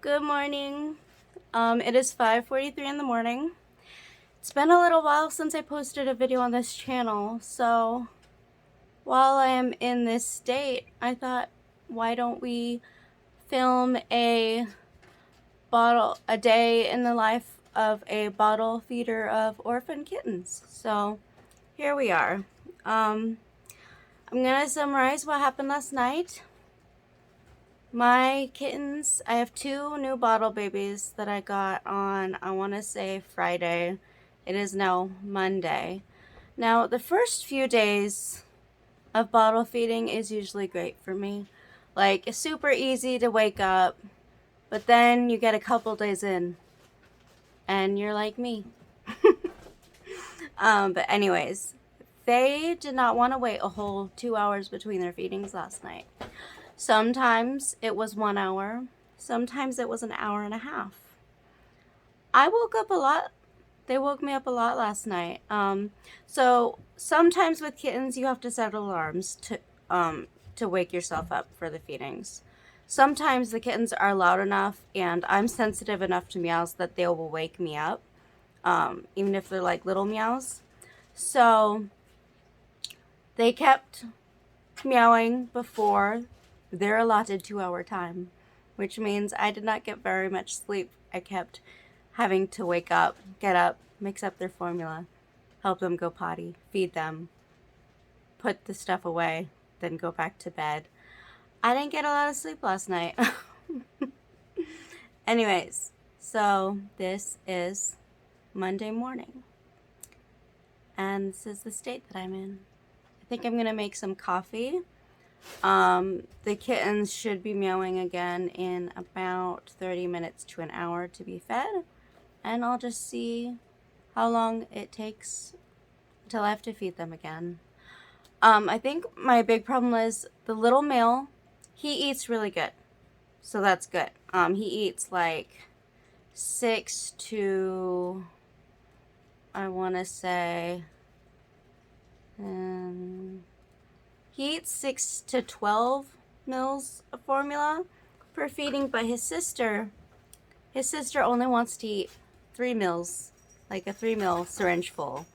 Good morning. It is 5:43 in the morning. It's been a little while since I posted a video on this channel, so while I am in this state, I thought, why don't we film a day in the life of a bottle feeder of orphan kittens. So here we are. I'm gonna summarize what happened last night. My kittens, I have two new bottle babies that I got on, I want to say Friday. It is now Monday. Now, the first few days of bottle feeding is usually great for me. Like, it's super easy to wake up, but then you get a couple days in, and you're like me. But anyways, they did not want to wait a whole 2 hours between their feedings last night. Sometimes it was 1 hour. Sometimes it was an hour and a half. I woke up a lot. They woke me up a lot last night. So sometimes with kittens, you have to set alarms to wake yourself up for the feedings. Sometimes the kittens are loud enough and I'm sensitive enough to meows that they will wake me up, even if they're like little meows. So they kept meowing before their allotted 2-hour time, which means I did not get very much sleep. I kept having to wake up, get up, mix up their formula, help them go potty, feed them, put the stuff away, then go back to bed. I didn't get a lot of sleep last night. Anyways, so this is Monday morning, and this is the state that I'm in. I think I'm gonna make some coffee. The kittens should be meowing again in about 30 minutes to an hour to be fed, and I'll just see how long it takes until I have to feed them again. I think my big problem is the little male, he eats really good, so that's good. He eats like 6 to, I want to say, he eats 6 to 12 mils of formula per feeding, but his sister only wants to eat 3 mils, like a 3 ml syringe full.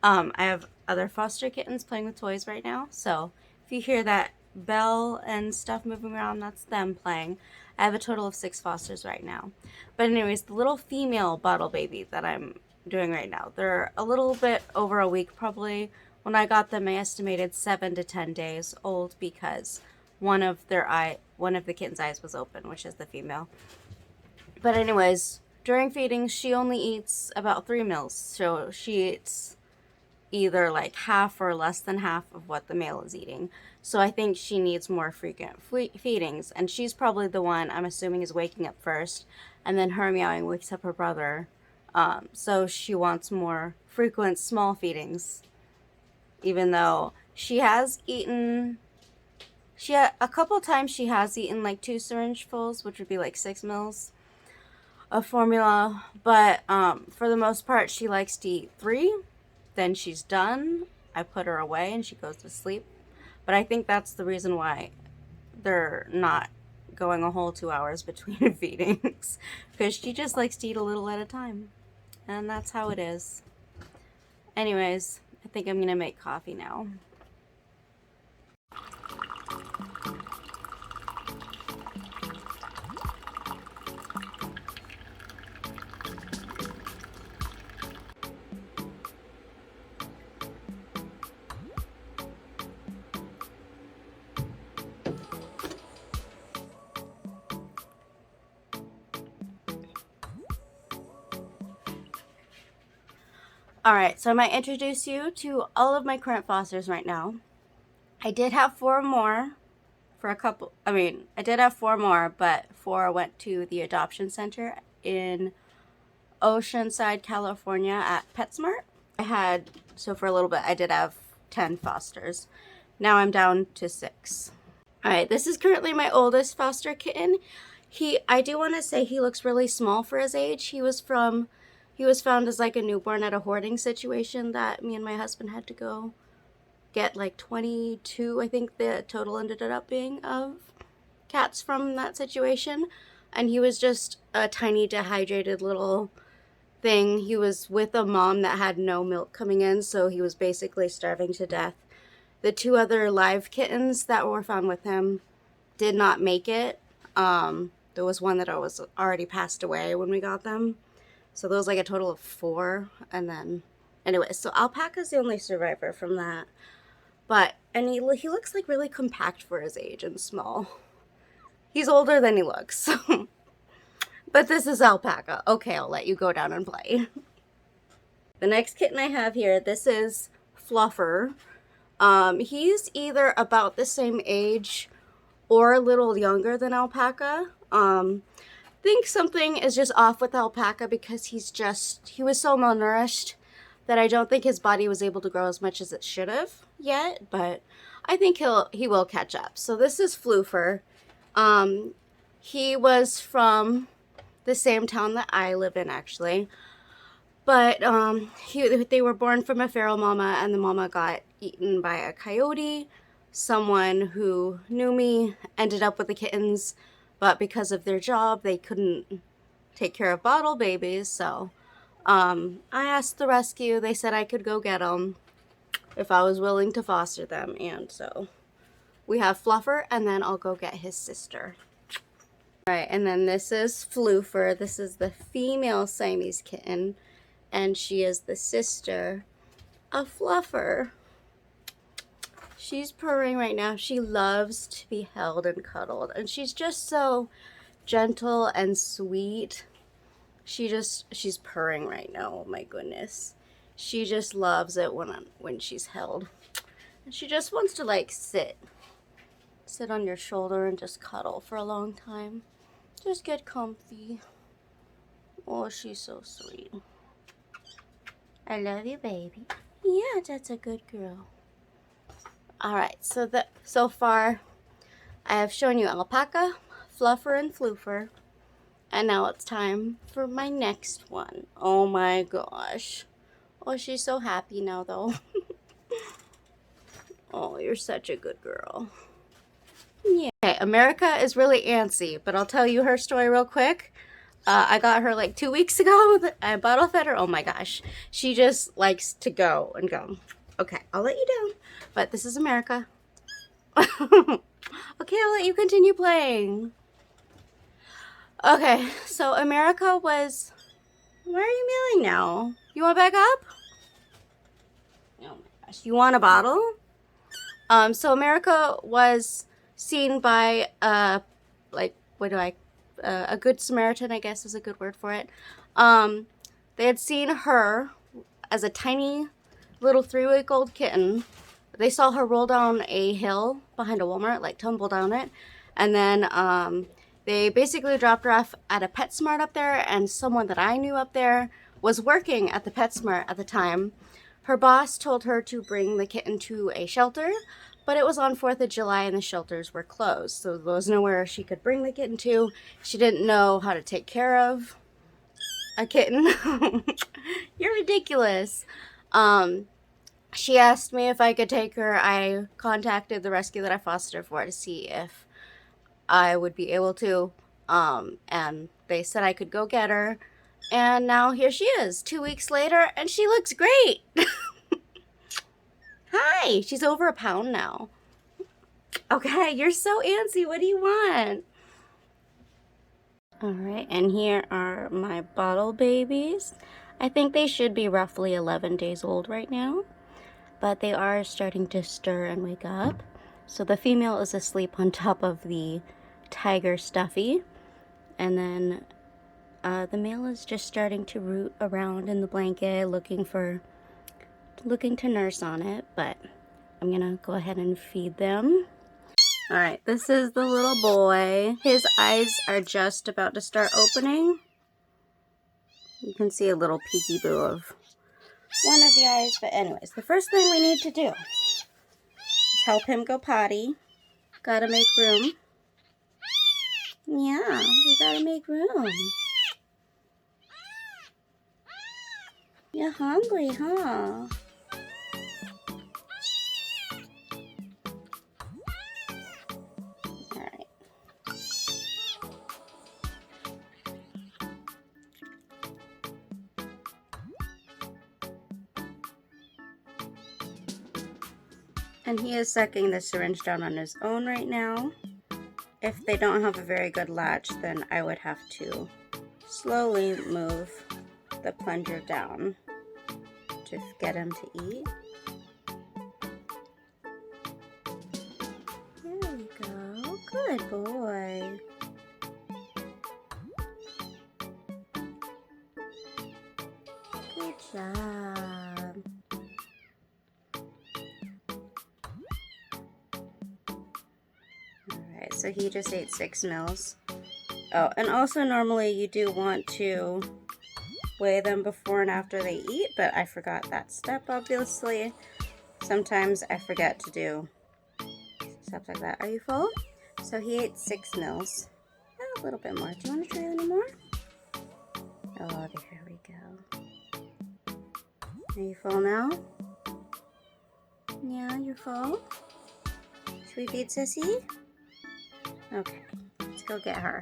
I have other foster kittens playing with toys right now, so if you hear that bell and stuff moving around, that's them playing. I have a total of 6 fosters right now. But anyways, the little female bottle baby that I'm doing right now, they're a little bit over a week probably. When I got them, I estimated 7 to 10 days old because one of the kitten's eyes was open, which is the female. But anyways, during feeding, she only eats about 3 mils. So she eats either like half or less than half of what the male is eating. So I think she needs more frequent feedings. And she's probably the one, I'm assuming, is waking up first. And then her meowing wakes up her brother. So she wants more frequent small feedings. Even though she has eaten, a couple times she has eaten like 2 syringefuls, which would be like 6 mils of formula. But for the most part, she likes to eat 3. Then she's done. I put her away and she goes to sleep. But I think that's the reason why they're not going a whole 2 hours between feedings, because she just likes to eat a little at a time. And that's how it is. Anyways, I think I'm gonna make coffee now. Alright, so I might introduce you to all of my current fosters right now. I did have 4 more I did have 4 more, but 4 went to the adoption center in Oceanside, California at PetSmart. For a little bit, I did have 10 fosters. Now I'm down to 6. Alright, this is currently my oldest foster kitten. I do want to say he looks really small for his age. He was found as like a newborn at a hoarding situation that me and my husband had to go get, like 22, I think the total ended up being, of cats from that situation. and he was just a tiny dehydrated little thing. He was with a mom that had no milk coming in, so he was basically starving to death. The 2 other live kittens that were found with him did not make it. There was one that was already passed away when we got them. So there was like a total of 4. And then, anyway, so Alpaca's the only survivor from that. And he looks like really compact for his age and small. He's older than he looks. But this is Alpaca. Okay, I'll let you go down and play. The next kitten I have here, this is Fluffer. He's either about the same age or a little younger than Alpaca. I think something is just off with Alpaca because he was so malnourished that I don't think his body was able to grow as much as it should have yet, but I think he will catch up. So this is Floofer. He was from the same town that I live in, actually. But they were born from a feral mama, and the mama got eaten by a coyote. Someone who knew me ended up with the kittens, but because of their job, they couldn't take care of bottle babies. So I asked the rescue. They said I could go get them if I was willing to foster them. And so we have Fluffer, and then I'll go get his sister. All right, and then this is Floofer. This is the female Siamese kitten, and she is the sister of Fluffer. She's purring right now. She loves to be held and cuddled, and she's just so gentle and sweet. She's purring right now. Oh my goodness. She just loves it when she's held. And she just wants to like sit on your shoulder and just cuddle for a long time. Just get comfy. Oh, she's so sweet. I love you, baby. Yeah, that's a good girl. Alright, so far I have shown you Alpaca, Fluffer, and Floofer. And now it's time for my next one. Oh my gosh. Oh, she's so happy now, though. Oh, you're such a good girl. Yeah. Okay, America is really antsy, but I'll tell you her story real quick. I got her like 2 weeks ago. I bottle fed her. Oh my gosh. She just likes to go and go. Okay, I'll let you down. But this is America. Okay, I'll let you continue playing. Okay, so America was... Why are you meowing now? You want back up? Oh my gosh. You want a bottle? So America was seen by, a good Samaritan, I guess is a good word for it. They had seen her as a tiny little 3-week-old kitten. They saw her roll down a hill behind a Walmart, like tumble down it. And then they basically dropped her off at a PetSmart up there, and someone that I knew up there was working at the PetSmart at the time. Her boss told her to bring the kitten to a shelter, but it was on 4th of July and the shelters were closed, so there was nowhere she could bring the kitten to. She didn't know how to take care of a kitten. You're ridiculous. She asked me if I could take her. I contacted the rescue that I fostered for to see if I would be able to, and they said I could go get her, and now here she is 2 weeks later, and she looks great. Hi, she's over 1 pound now. Okay, you're so antsy. What do you want? All right, and here are my bottle babies. I think they should be roughly 11 days old right now, but they are starting to stir and wake up. So the female is asleep on top of the tiger stuffy, and then the male is just starting to root around in the blanket looking to nurse on it, but I'm gonna go ahead and feed them. All right, this is the little boy. His eyes are just about to start opening. You can see a little peeky-boo of one of the eyes, but anyways, the first thing we need to do is help him go potty. Gotta make room. Yeah, we gotta make room. You're hungry, huh? Alright. And he is sucking the syringe down on his own right now. If they don't have a very good latch, then I would have to slowly move the plunger down to get him to eat. There we go. Good boy. Good job. Alright, so he just ate 6 meals. Oh, and also normally you do want to weigh them before and after they eat, but I forgot that step, obviously. Sometimes I forget to do stuff like that. Are you full? So he ate 6 meals. A little bit more. Do you want to try any more? Oh, there we go. Are you full now? Yeah, you're full? Should we feed Sissy? Okay, let's go get her.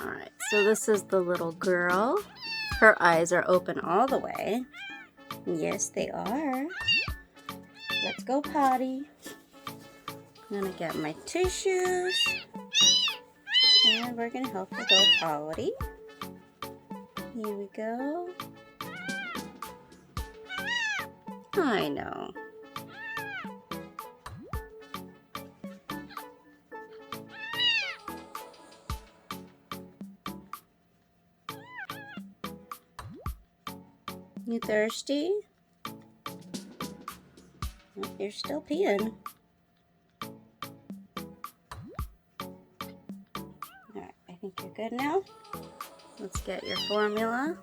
Alright, so this is the little girl. Her eyes are open all the way. Yes, they are. Let's go potty. I'm gonna get my tissues. And we're gonna help her go potty. Here we go. I know. You thirsty? Oh, you're still peeing. Alright, I think you're good now. Let's get your formula.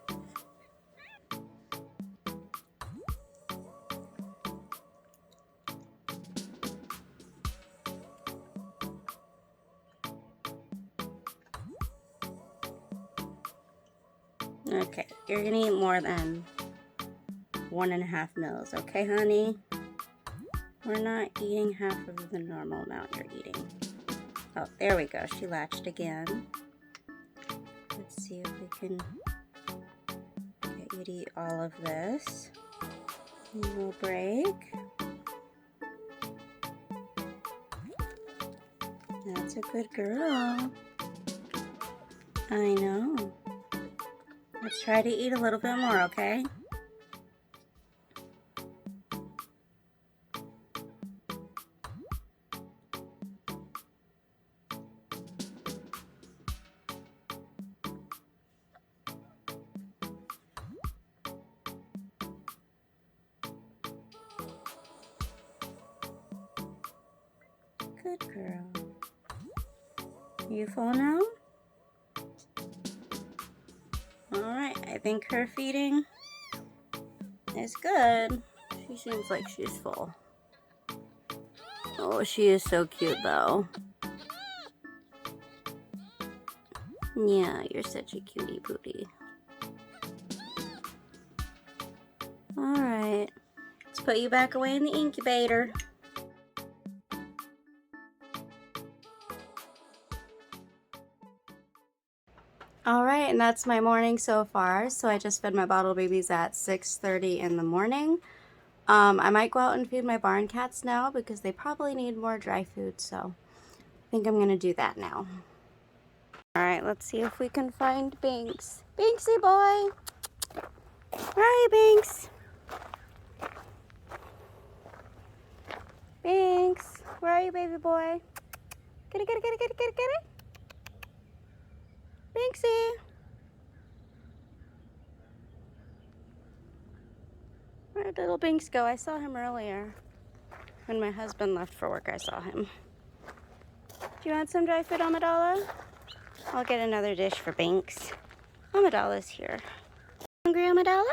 Okay, you're gonna eat more than 1.5 meals, okay, honey? We're not eating half of the normal amount you're eating. Oh, there we go. She latched again. Let's see if we can get you to eat all of this. And we'll break. That's a good girl. I know. Let's try to eat a little bit more, okay? Good girl. You full now? Alright, I think her feeding is good. She seems like she's full. Oh, she is so cute though. Yeah, you're such a cutie pootie. Alright, let's put you back away in the incubator. Alright, and that's my morning so far. So I just fed my bottle babies at 6:30 in the morning. I might go out and feed my barn cats now because they probably need more dry food, so I think I'm going to do that now. Alright, let's see if we can find Binks. Binksy boy! Where are you, Binks? Binks! Where are you, baby boy? Get it, get it, get it, get it, get it, get it! Binksy! Where'd little Binks go? I saw him earlier. When my husband left for work, I saw him. Do you want some dry food, Amidala? I'll get another dish for Binks. Amidala's here. Hungry, Amidala?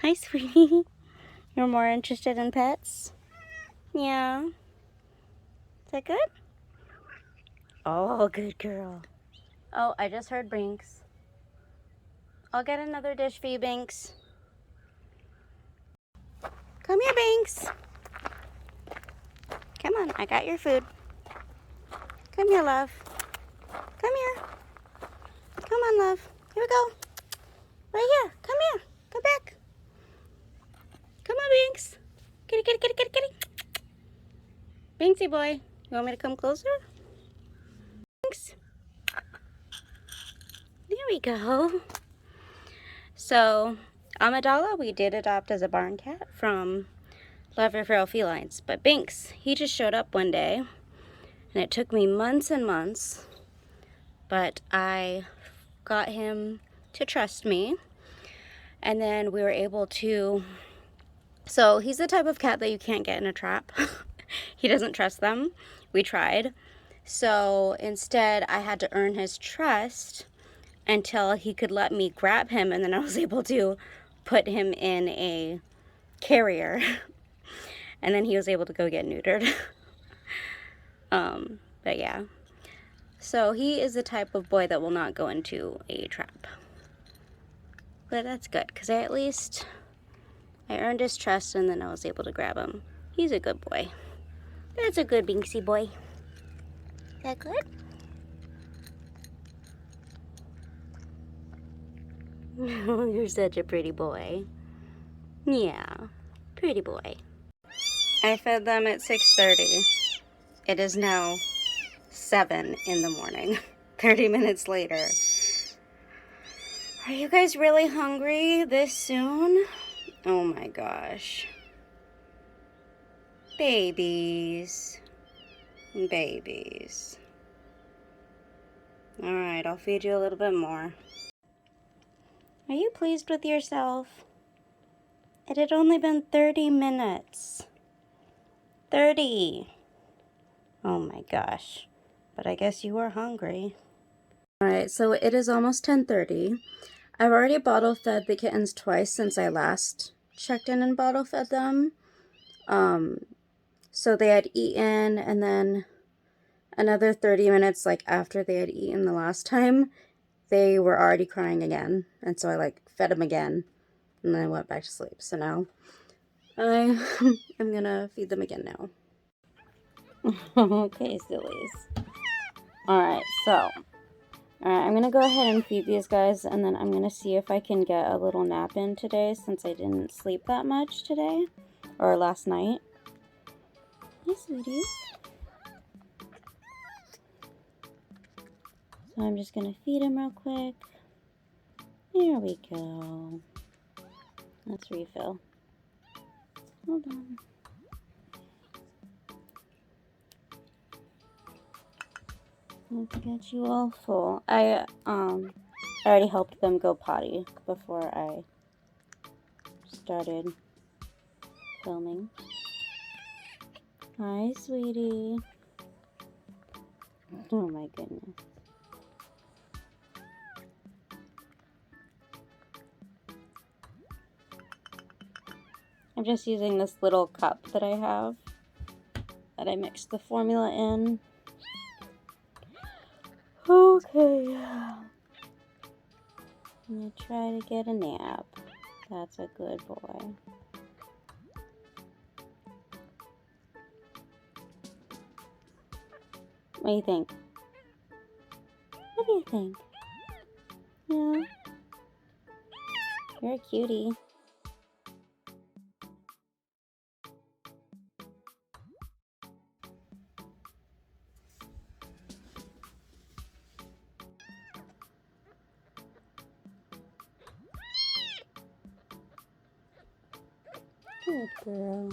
Hi, sweetie. You're more interested in pets? Yeah. Is that good? Oh, good girl. Oh, I just heard Binks. I'll get another dish for you, Binks. Come here, Binks. Come on, I got your food. Come here, love. Come here. Come on, love. Here we go. Right here. Come here. Come back. Come on, Binks. Kitty, kitty, kitty, Binksy boy. You want me to come closer? Thanks. There we go. So, Amidala we did adopt as a barn cat from Fluffer Feral Felines. But Binks, he just showed up one day. And it took me months and months. But I got him to trust me. And then we were able to... So, he's the type of cat that you can't get in a trap. He doesn't trust them. We tried. So, instead, I had to earn his trust until he could let me grab him, and then I was able to put him in a carrier. And then he was able to go get neutered. But yeah. So, he is the type of boy that will not go into a trap. But that's good, because at least I earned his trust, and then I was able to grab him. He's a good boy. That's a good Binksy boy. Is that good? You're such a pretty boy. Yeah, pretty boy. I fed them at 6:30. It is now 7 in the morning. 30 minutes later. Are you guys really hungry this soon? Oh my gosh. Babies. Babies. Alright, I'll feed you a little bit more. Are you pleased with yourself? It had only been 30 minutes. 30. Oh my gosh. But I guess you were hungry. Alright, so it is almost 10:30. I've already bottle fed the kittens twice since I last checked in and bottle fed them. So they had eaten, and then another 30 minutes like after they had eaten the last time, they were already crying again. And so I like fed them again, and then I went back to sleep. So now I am gonna feed them again now. Okay, sillies. Alright, I'm gonna go ahead and feed these guys, and then I'm gonna see if I can get a little nap in today since I didn't sleep that much today, or last night. Hey, sweeties. So I'm just gonna feed him real quick. There we go. Let's refill. Hold on. Let's get you all full. I already helped them go potty before I started filming. Hi, sweetie. Oh my goodness. I'm just using this little cup that I have that I mixed the formula in. Okay. I'm gonna try to get a nap. That's a good boy. What do you think? What do you think? Yeah. You're a cutie. Good girl.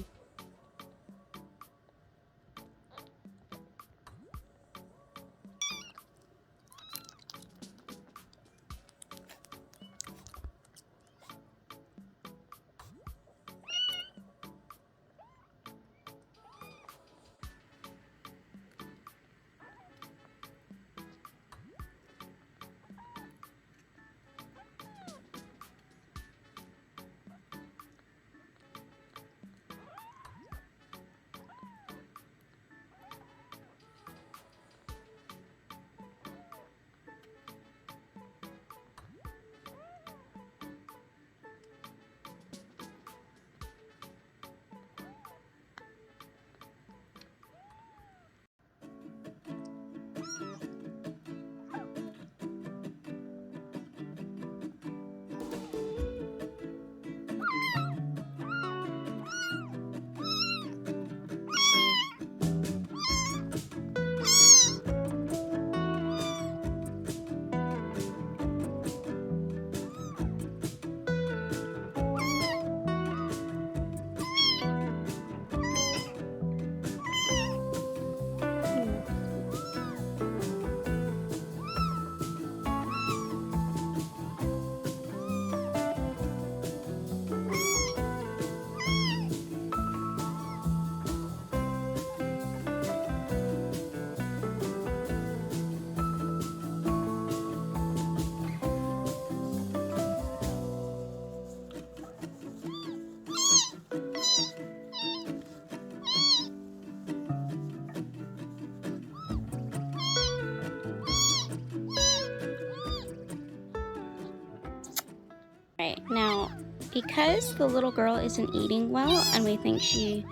Alright, now because the little girl isn't eating well and we think she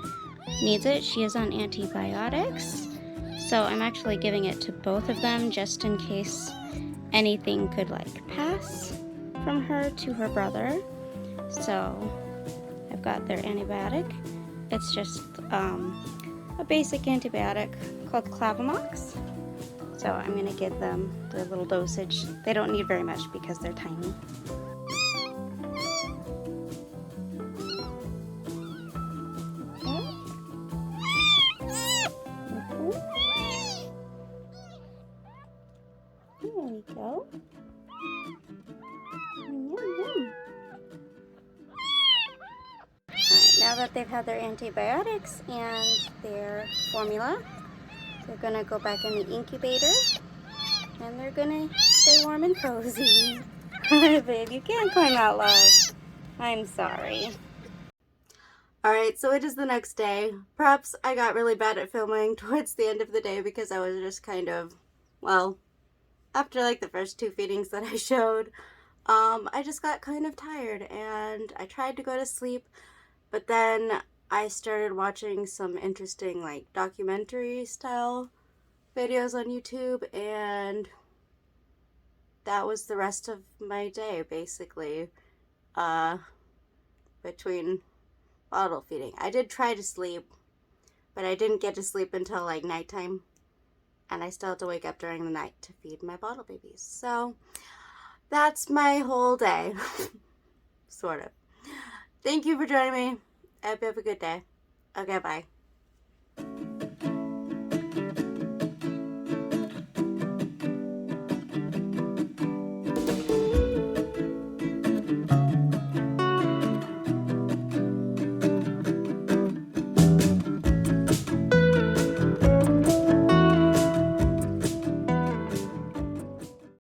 needs it, she is on antibiotics. So I'm actually giving it to both of them just in case anything could like pass from her to her brother. So I've got their antibiotic. It's just a basic antibiotic called Clavamox. So I'm gonna give them their little dosage. They don't need very much because they're tiny. There we go. Yum, yum. Alright, now that they've had their antibiotics and their formula, they're gonna go back in the incubator and they're gonna stay warm and cozy. Babe, you can't climb out, love. I'm sorry. Alright, so it is the next day. Perhaps I got really bad at filming towards the end of the day because I was just kind of, well, after like the first 2 feedings that I showed, I just got kind of tired and I tried to go to sleep, but then I started watching some interesting like documentary style videos on YouTube, and that was the rest of my day basically, between bottle feeding. I did try to sleep, but I didn't get to sleep until like nighttime, and I still have to wake up during the night to feed my bottle babies. So that's my whole day. Sort of. Thank you for joining me. I hope you have a good day. Okay, bye.